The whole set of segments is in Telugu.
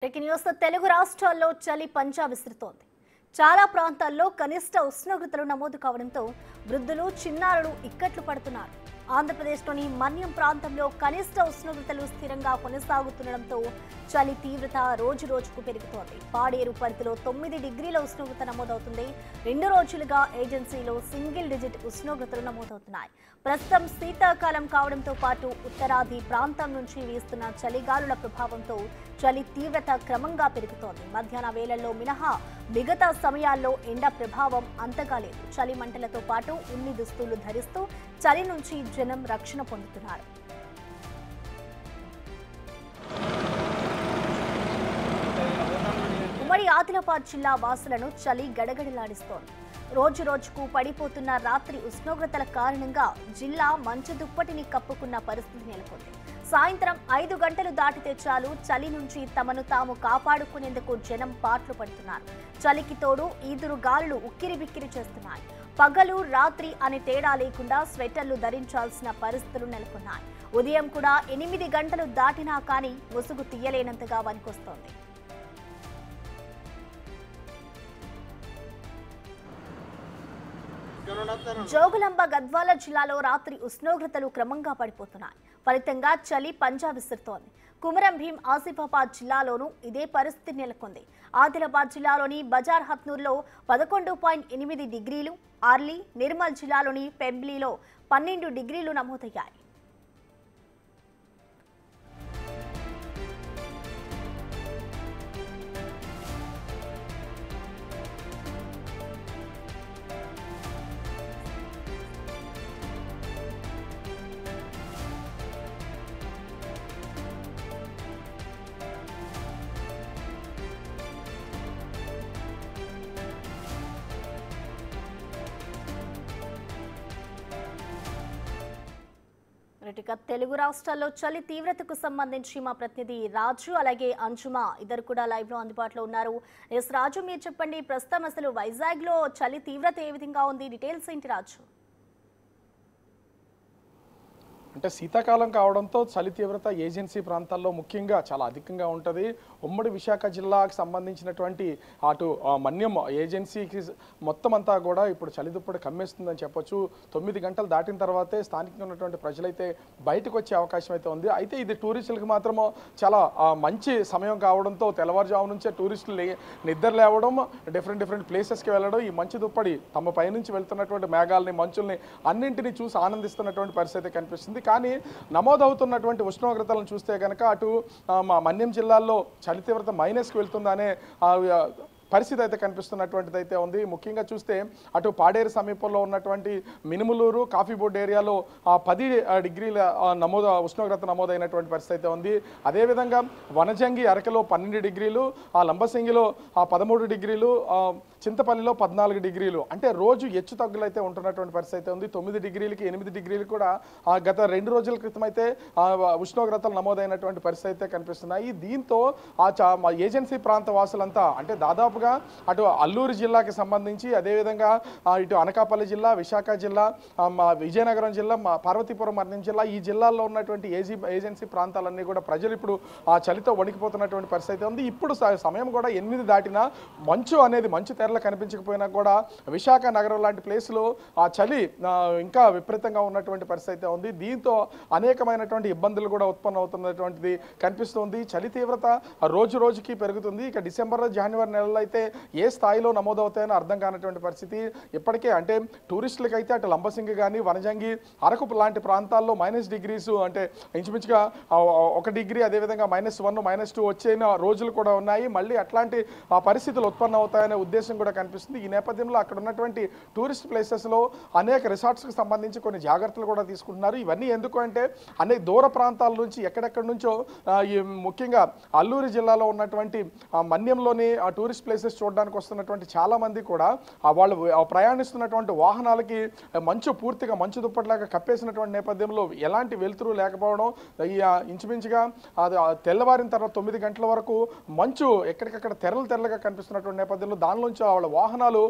బ్రేకింగ్ న్యూస్ తెలుగు రాష్ట్రాల్లో చలి పంజా విసురుతోంది. చాలా ప్రాంతాల్లో కనిష్ట ఉష్ణోగ్రతలు నమోదు కావడంతో వృద్ధులు చిన్నారులు ఇక్కట్లు పడుతున్నారు. ఆంధ్రప్రదేశ్లోని మన్యం ప్రాంతంలో కనిష్ట ఉష్ణోగ్రతలు స్థిరంగా కొనసాగుతుండడంతో చలి తీవ్రత రోజు రోజుకు పెరుగుతోంది. పాడేరు పరిధిలో 9 డిగ్రీల ఉష్ణోగ్రత నమోదవుతుంది. 2 రోజులుగా ఏజెన్సీలో సింగిల్ డిజిట్ ఉష్ణోగ్రతలు నమోదవుతున్నాయి. ప్రస్తుతం శీతాకాలం కావడంతో పాటు ఉత్తరాది ప్రాంతం నుంచి వీస్తున్న చలిగాలుల ప్రభావంతో చలి తీవ్రత క్రమంగా పెరుగుతోంది. మధ్యాహ్న వేళల్లో మినహా మిగతా సమయాల్లో ఎండ ప్రభావం అంతగా లేదు. చలి మంటలతో పాటు ఉన్ని దుస్తులు ధరిస్తూ చలి నుంచి జనం రక్షణ పొందుతున్నారు. ఉమ్మడి ఆదిలాబాద్ జిల్లా వాసులను చలి గడగడలాడిస్తోంది. రోజు రోజుకు పడిపోతున్న రాత్రి ఉష్ణోగ్రతల కారణంగా జిల్లా మంచు దుప్పటిని కప్పుకున్న పరిస్థితి నెలకొంది. సాయంత్రం 5 గంటలు దాటితే చాలు చలి నుంచి తమను తాము కాపాడుకునేందుకు జనం పాట్లు పడుతున్నారు. చలికి తోడు ఈదురు గాలులు ఉక్కిరిబిక్కిరి చేస్తున్నాయి. పగలు రాత్రి అనే తేడా లేకుండా స్వెటర్లు ధరించాల్సిన పరిస్థితులు నెలకొన్నాయి. ఉదయం కూడా 8 గంటలు దాటినా కానీ ముసుగు తీయలేనంతగా వణికొస్తోంది. జోగులాంబ గద్వాల జిల్లాలో రాత్రి ఉష్ణోగ్రతలు క్రమంగా పడిపోతున్నాయి. ఫలితంగా చలి పంజా విసురుతోంది. కుమరం భీం ఆసిఫాబాద్ జిల్లాలోనూ ఇదే పరిస్థితి నెలకొంది. ఆదిలాబాద్ జిల్లాలోని బజార్ హత్నూర్లో 11.8 డిగ్రీలు, ఆర్లీ నిర్మల్ జిల్లాలోని పెంబ్లీలో 12 డిగ్రీలు నమోదయ్యాయి. తెలుగు రాష్ట్రాల్లో చలి తీవ్రతకు సంబంధించి మా ప్రతినిధి రాజు అలాగే అంజుమా ఇద్దరు కూడా లైవ్ లో అందుబాటులో ఉన్నారు. ఎస్ రాజు, మీరు చెప్పండి, ప్రస్తుతం అసలు వైజాగ్ లో చలి తీవ్రత ఏ విధంగా ఉంది? డీటెయిల్స్ ఏంటి రాజు? అంటే శీతాకాలం కావడంతో చలి తీవ్రత ఏజెన్సీ ప్రాంతాల్లో ముఖ్యంగా చాలా అధికంగా ఉంటుంది. ఉమ్మడి విశాఖ జిల్లాకు సంబంధించినటువంటి అటు మన్యం ఏజెన్సీకి మొత్తం అంతా కూడా ఇప్పుడు చలి దుప్పటి కమ్మేస్తుందని చెప్పొచ్చు. 9 గంటలు దాటిన తర్వాతే స్థానికంగా ఉన్నటువంటి ప్రజలైతే బయటకు వచ్చే అవకాశం అయితే ఉంది. అయితే ఇది టూరిస్టులకు మాత్రము చాలా మంచి సమయం కావడంతో తెల్లవారుజాము నుంచే టూరిస్టులు నిద్ర లేవడం, డిఫరెంట్ ప్లేసెస్కి వెళ్ళడం, ఈ మంచు దుప్పటి తమ పైనుంచి వెళ్తున్నటువంటి మేఘాలని మంచుల్ని అన్నింటినీ చూసి ఆనందిస్తున్నటువంటి పరిస్థితి కనిపిస్తుంది. కానీ నమోదవుతున్నటువంటి ఉష్ణోగ్రతలను చూస్తే కనుక అటు మన్యం జిల్లాల్లో చలి తీవ్రత మైనస్కి వెళ్తుందనే పరిస్థితి అయితే కనిపిస్తున్నటువంటిది అయితే ఉంది. ముఖ్యంగా చూస్తే అటు పాడేరు సమీపంలో ఉన్నటువంటి మినుములూరు కాఫీ బోర్డ్ ఏరియాలో 10 డిగ్రీల ఉష్ణోగ్రత నమోదైనటువంటి పరిస్థితి అయితే ఉంది. అదేవిధంగా వనజంగి అరకలో 12 డిగ్రీలు, లంబసింగిలో 13 డిగ్రీలు, చింతపల్లిలో 14 డిగ్రీలు, అంటే రోజు హెచ్చు తగ్గులు అయితే ఉంటున్నటువంటి పరిస్థితి అయితే ఉంది. 9 డిగ్రీలకి 8 డిగ్రీలు కూడా గత 2 రోజుల క్రితం అయితే ఉష్ణోగ్రతలు నమోదైనటువంటి పరిస్థితి అయితే కనిపిస్తున్నాయి. దీంతో ఏజెన్సీ ప్రాంత వాసులంతా అంటే దాదాపుగా అటు అల్లూరు జిల్లాకి సంబంధించి, అదేవిధంగా ఇటు అనకాపల్లి జిల్లా, విశాఖ జిల్లా, విజయనగరం జిల్లా, పార్వతీపురం మన్యం జిల్లా, ఈ జిల్లాల్లో ఉన్నటువంటి ఏజెన్సీ ప్రాంతాలన్నీ కూడా ప్రజలు ఇప్పుడు ఆ చలితో వణికిపోతున్నటువంటి పరిస్థితి ఉంది. ఇప్పుడు సమయం కూడా 8 దాటినా మంచు తెరలు కనిపించకపోయినా కూడా విశాఖ నగరం లాంటి ప్లేస్లో ఆ చలి ఇంకా విపరీతంగా ఉన్నటువంటి పరిస్థితి ఉంది. దీంతో అనేకమైనటువంటి ఇబ్బందులు కూడా ఉత్పన్నం అవుతున్నటువంటిది కనిపిస్తుంది. చలి తీవ్రత రోజు రోజుకి పెరుగుతుంది. ఇక డిసెంబర్ జనవరి నెలలో అయితే ఏ స్థాయిలో నమోదవుతాయని అర్థం కానటువంటి పరిస్థితి. ఇప్పటికే అంటే టూరిస్టులకి అయితే అటు లంబసింగి కానీ వనజంగి అరకు లాంటి ప్రాంతాల్లో -డిగ్రీస్ అంటే ఇంచుమించుగా 1 డిగ్రీ, అదేవిధంగా -1, -2 వచ్చిన రోజులు కూడా ఉన్నాయి. మళ్ళీ అట్లాంటి పరిస్థితులు ఉత్పన్నం అవుతాయనే ఉద్దేశం కూడా కనిపిస్తుంది. ఈ నేపథ్యంలో అక్కడ ఉన్నటువంటి టూరిస్ట్ ప్లేసెస్లో అనేక రిసార్ట్స్కి సంబంధించి కొన్ని జాగ్రత్తలు కూడా తీసుకుంటున్నారు. ఇవన్నీ ఎందుకు అంటే అనేక దూర ప్రాంతాల నుంచి ఎక్కడెక్కడి నుంచో ముఖ్యంగా అల్లూరు జిల్లాలో ఉన్నటువంటి మన్యంలోని ఆ టూరిస్ట్ ప్లేస్ ప్లేసెస్ చూడడానికి వస్తున్నటువంటి చాలా మంది కూడా వాళ్ళు ప్రయాణిస్తున్నటువంటి వాహనాలకి మంచు పూర్తిగా మంచు దుప్పట్లాగా కప్పేసినటువంటి నేపథ్యంలో ఎలాంటి వెలుతురు లేకపోవడం, ఇంచుమించుగా అది తెల్లవారిన తర్వాత 9 గంటల వరకు మంచు ఎక్కడికక్కడ తెరలుగా కనిపిస్తున్నటువంటి నేపథ్యంలో దానిలోంచి వాళ్ళ వాహనాలు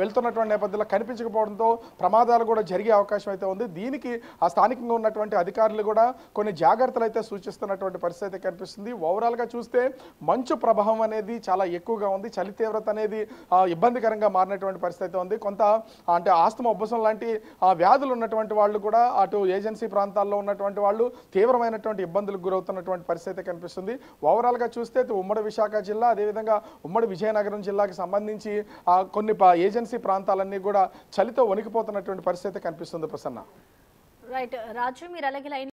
వెళ్తున్నటువంటి నేపథ్యంలో కనిపించకపోవడంతో ప్రమాదాలు కూడా జరిగే అవకాశం అయితే ఉంది. దీనికి ఆ స్థానికంగా ఉన్నటువంటి అధికారులు కూడా కొన్ని జాగ్రత్తలు అయితే సూచిస్తున్నటువంటి పరిస్థితి అయితే కనిపిస్తుంది. ఓవరాల్గా చూస్తే మంచు ప్రభావం అనేది చాలా ఎక్కువగా ఉంది. చలి తీవ్రత అనేది ఇబ్బందికరంగా మారినటువంటి పరిస్థితి ఉంది. కొంత అంటే ఆస్తమా, ఉబ్బసం లాంటి వ్యాధులు ఉన్నటువంటి వాళ్ళు కూడా అటు ఏజెన్సీ ప్రాంతాల్లో ఉన్నటువంటి వాళ్ళు తీవ్రమైనటువంటి ఇబ్బందులకు గురవుతున్నటువంటి పరిస్థితి కనిపిస్తుంది. ఓవరాల్గా చూస్తే ఉమ్మడి విశాఖ జిల్లా, అదేవిధంగా ఉమ్మడి విజయనగరం జిల్లాకి సంబంధించి కొన్ని ఏజెన్సీ ప్రాంతాలన్నీ కూడా చలితో వణికిపోతున్నటువంటి పరిస్థితి కనిపిస్తుంది. ప్రసన్న. రైట్ రాజు, మీరు అలాగే లైన్